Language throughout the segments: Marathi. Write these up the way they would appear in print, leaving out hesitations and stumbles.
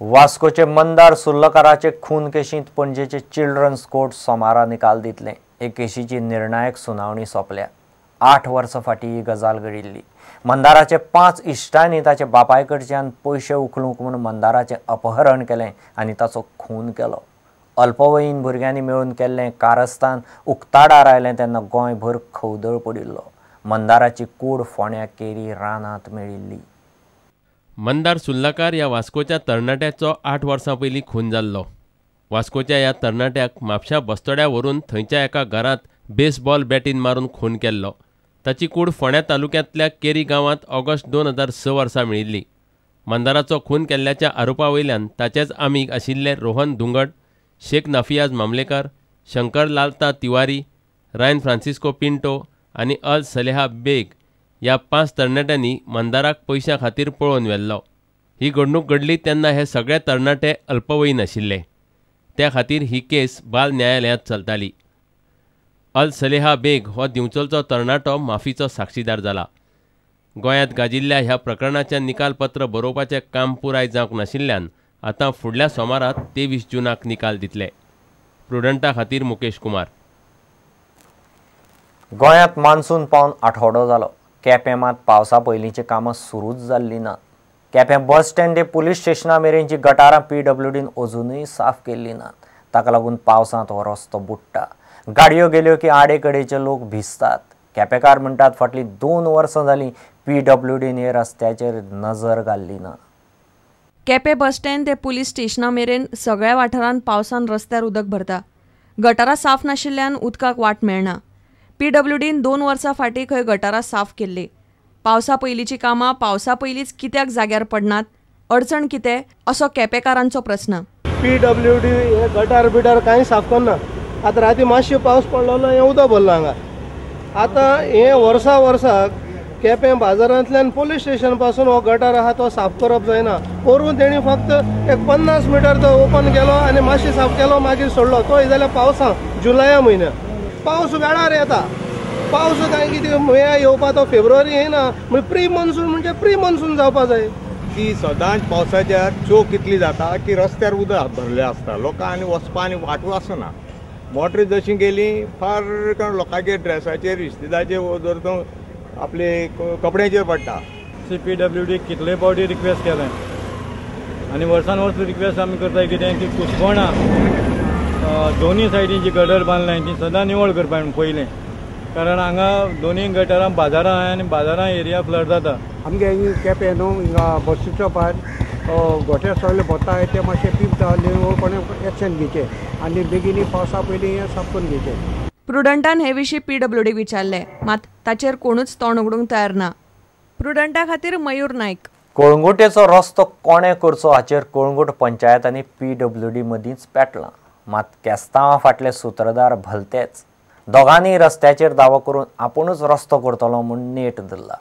वास्कोचे मंदार सुर्लकाराचे खून केशींत पणजेचे चिल्ड्रन्स कोर्ट सोमारा निकाल दितले। हे केशीची निर्णायक सुनावणी सोंपल्या। 8 वर्सां फाटीं ही गजाल घडिल्ली। मंदाराचे 5 इश्टांनी ताचे बापाय कडच्यान पयशे उखलूंक म्हूण मंदाराचें अपहरण केलें आनी ताचो खून केलो। अल्पवयीन भुरग्यांनी मेळून केल्लें कारस्थान उक्ताडार आयलें तेन्ना गोंयभर खवदळ पडिल्लो। मंदाराची कूड फोंड्या केरी रानांत मेळिल्ली। मंदार सुर्लकार ह्या वास्कोच्या तरणाट्याचो 8 वर्सां पयलीं खून जाल्लो। वास्कोच्या ह्या तरणाट्याक म्हापशा बस्तोड्या व्हरून थंयच्या एका घरांत बेसबॉल बॅटीन मारून खून केल्लो। ताची कूड फोंड्या तालुक्यांतल्या केरी गांवांत ऑगस्ट 2006 वर्सा मेळिल्ली। मंदाराचो खून केल्ल्याच्या आरोपा वयल्यान ताचेच आमीग आशिल्ले रोहन धुंगट, शेख नाफियाज मामलेकार, शंकर लालता तिवारी, रायन फ्रांसिस्को पिंटो आनी अल सलेहा बेग ह्या 5 तरणाट्यांनी मंदाराक पयशां खातीर पळोवन व्हेल्लो। ही घडणूक घडली तेन्ना हे सगळे तरणाटे अल्पवयीन आशिल्ले। त्या खातीर ही केस बाल न्यायालयांत चलताली। अल सलेहा बेग हो दिवचलचो तरणाटो माफीचो साक्षीदार जाला। गोंयांत गाजिल्ल्या ह्या प्रकरणाचें निकालपत्र बरोवपाचें काम पुराय जावंक नाशिल्ल्यान आतां फुडल्या सोमारात 23 जूनाक निकाल दितले। प्रुडंटा खातीर मुकेश कुमार। गोंयांत मान्सून पावन आठवडो जालो। केपें मात पावसा पयलींची कामां सुरूच जाल्लीं ना। केपें बस स्टँड ते पुलीस स्टेशना मेरेनची गटारां PWDन अजुनूय साफ केल्लीं नात। ताका लागून पावसांत हो रस्तो बुडटा। गाडयो गेल्यो की आडेकडेचे लोक भिजतात। केपेकार म्हणटात फाटलीं 2 वर्सां जालीं PWDन हे रस्त्याचेर नजर घाल्ली ना। केपें बस स्टँड ते पुलीस स्टेशना मेरेन सगळ्या वाठारांत पावसान रस्त्यार उदक भरता। गटारां साफ नाशिल्ल्यान उदकाक वाट मेळना। PWDन 2 वर्सां फाटीं खंय गटारां साफ केल्ली। पावसा पयलींची कामां पावसा पयलींच कित्याक जाग्यार पडनात? अडचण कितें असो केपेकारांचो प्रस्न। PWD हे गटार बिटार कांय साफ करना। आतां राती मातशें पावस पडलो हें उदक भरलां हांगा। आतां हें वर्साक केपें बाजारांतल्यान पुलीस स्टेशन पासून हो गटार आहा तो साफ करप जायना। वरून तेणी फक्त एक 50 मिटर तो ओपन केलो आनी मातशें साफ केलो मागीर सोडलो। तोय जाल्यार पावसां जुलया म्हयन्यात। पावस वेळार येता। पावस काय कितें हे येवपा तो फेब्रुवारी येना म्हणजे प्री मॉन्सून म्हणजे प्री मॉन्सून जावपा जाय। की सदांच पावसाच्या चोक इतली जाता की रस्त्यार उदक भरलें आसता। लोकां आनी वचपा आनी वाट आसना। मोटरी जशी गेली फार लोकांचे ड्रेसाचेर इस्तिदाचेर धरून आपले कपड्याचेर पडटा। PWD कितले फावटी रिक्वेस्ट केलें आनी वर्सान वर्स रिक्वेस्ट आमी करता कितें की कुसपणा दोनी सायडीची गटर बांदलाय ती सदां निवळ करपा पयलें। कारण हांगा दोनी गटारां बाजारां आहा आनी बाजारां एरिया फ्लड जाता। आमगे केपें न्हू हिंगा बस स्टॉपार गोठे सगळे भरता ते मातशें पिवता कोणें एक्शन घेवचें आनी बेगिनी पावसा पयलीं हें साफ करून घेवचें। प्रुडंटान हे विशीं PWD विचारले मात ताचेर कोणूच तोंड उगडूंक तयार ना। प्रुडंटा खातीर मयूर नायक। कळंगुटेचो रस्तो कोणें करचो हाचेर कळंगूट पंचायत आनी PWD मदींच पेटलां। मात केस्तांवां फाटले सूत्रधार भलतेच। दोगांनी रस्त्याचेर दावो करून आपुणूच रस्तो करतलो म्हूण नेट धरला।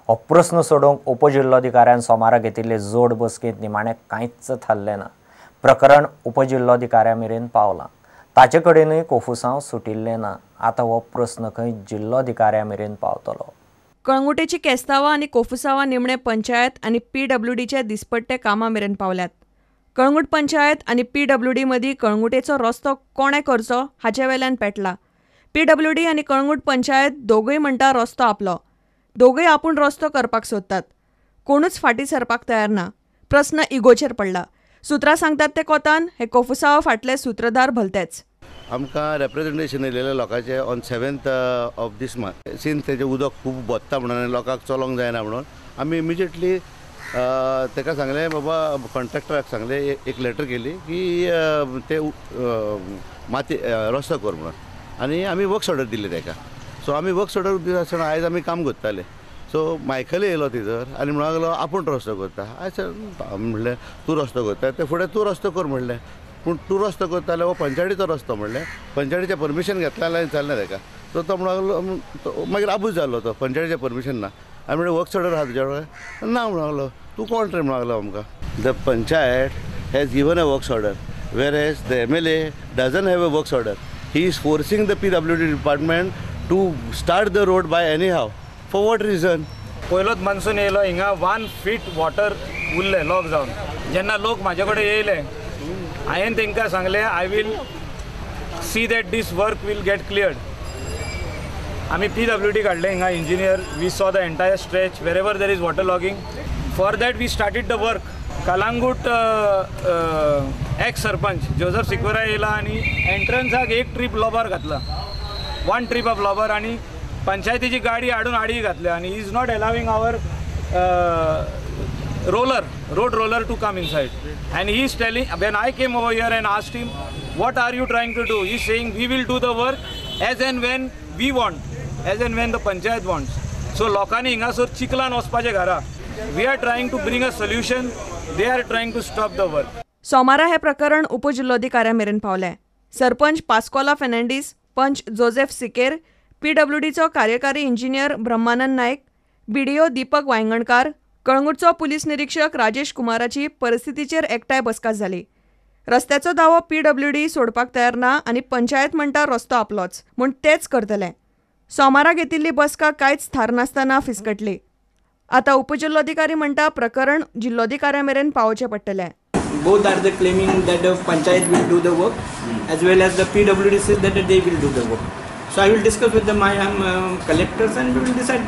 हो प्रस्न सोडोवंक उपजिल्लोधिकाऱ्यान सोमारा घेतिल्ले जोड बसकेंत निमाणें कांयच थारलें ना। प्रकरण उपजिल्लोधिकाऱ्या मेरेन पावलां। ताचे कडेनूय कोफुसांव सुटिल्लें ना। आतां हो प्रस्न खंय जिल्लोधिकाऱ्या मेरेन पावतलो। कळंगुटेची केस्तांवां आनी कोफुसांवां निमणे पंचायत आनी PWDचे दिसपट्टे कामां मेरेन पावल्यात। कळंगूट पंचायत आनी PWD मदीं कळंगुटेचो रस्तो कोणें करचो हाचे वेल्यान पेटला। PWD आनी कळंगूट पंचायत दोगूय म्हणटा रस्तो आपलो। दोगूय आपूण रस्तो करपाक सोदतात। कोणूच फाटीं सरपाक तयार ना। प्रस्न इगोचेर पडला। सुत्रां सांगतात ते कोतान हे कोफुसांव फाटले सूत्रधार भलतेच। आमकां रेप्रेजेंटेशन येयलेल्या लोकांचे on 7th of this month since तेजें उदक खूब बदता म्हणून लोकांक चलोंक जायना म्हणून आमी इमिजिएटली ताका सांगलें बाबा कॉन्ट्रॅक्टराक सांगलें एक लेटर केली की ते माती रस्तो कर म्हणून आनी आमी वर्क्स ऑर्डर दिली ताका। सो आमी वर्क्स ऑर्डर दिता आसतना आयज आमी काम करताले। सो मायकल येयलो थंयसर आनी म्हणूंक लागलो आपूण रस्तो करता। आयज म्हणलें तूं रस्तो करता ते फुडें तूं रस्तो कर म्हणलें। पूण तूं रस्तो करता जाल्यार हो पंचायतीचो रस्तो म्हणलें। पंचायतीचें परमिशन घेतलें जाल्यार चलना ताका। सो तो म्हणूंक लागलो मागीर आबूज जालो तो पंचायतीचें परमिशन ना। आमी म्हणलें वर्क्स ऑर्डर आहा तुज्या कडेन ना म्हणूंक लागलो। तूं कोण रे म्हणूंक लागलो आमकां। The panchayat has given a works order whereas the MLA doesn't have a works order. He is forcing the PWD department to start the road by anyhow. For what reason? पयलोच मान्सून येयलो हिंगा 1 फीट वॉटर उरले लॉक जावन. जेन्ना लोक म्हाजे कडेन येयले हांवें तांकां सांगलें I will see that this work will get cleared. आमी PWD काडले हिंगा engineer. We saw the entire stretch wherever there is water logging. For that we started the work. Calangute ex sarpanch Joseph Sequeira येयला आनी एंट्रन्साक एक ट्रीप लॉबर घातला. 1 ट्रीप ऑफ लॉबर आनी पंचायतीची गाडी हाडून आडी घातली आनी he is not allowing our road roller to come inside. And he is telling, when I came over here and asked him, what are you trying to do? He is saying, we will do the work as and when we want, as and when the panchayat wants. So lokani hingasor chiklan ospache घरा. We are trying to bring a solution. They are trying to stop the work. सोमारा हे प्रकरण उपजिल्लोधिकाऱ्या मेरेन पावले. सरपंच पास्कोला फेर्नांडीस, पंच जोसेफ सिकेर, PWDचो कार्यकारी इंजिनियर ब्रह्मानंद नायक, BDO दीपक वांयगणकार, कळंगूटचो पुलीस निरीक्षक राजेश कुमाराची परिस्थितीचेर एकठांय बसका जाली. रस्त्याचो दावो PWD सोडपाक तयार ना आनी पंचायत म्हणटा रस्तो आपलोच म्हूण तेच करतले. सोमारा घेतिल्ली बसका कांयच थार नासतना फिसकटली. आतां उपजिल्लोधिकारी म्हणटा प्रकरण जिल्लोधिकाऱ्या मेरेन पावोवचें पडटलें. Both are the claiming that the panchayat will do the work as well as the PWD says that they will do the work. So I will discuss with the my collectors and we will decide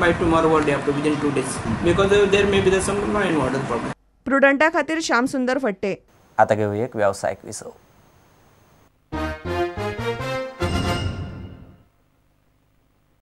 by tomorrow or day after within 2 days because there may be some law and order problem. प्रुडंटा खातीर श्याम सुंदर फट्टे. आता घेऊ एक व्यावसायिक विसव.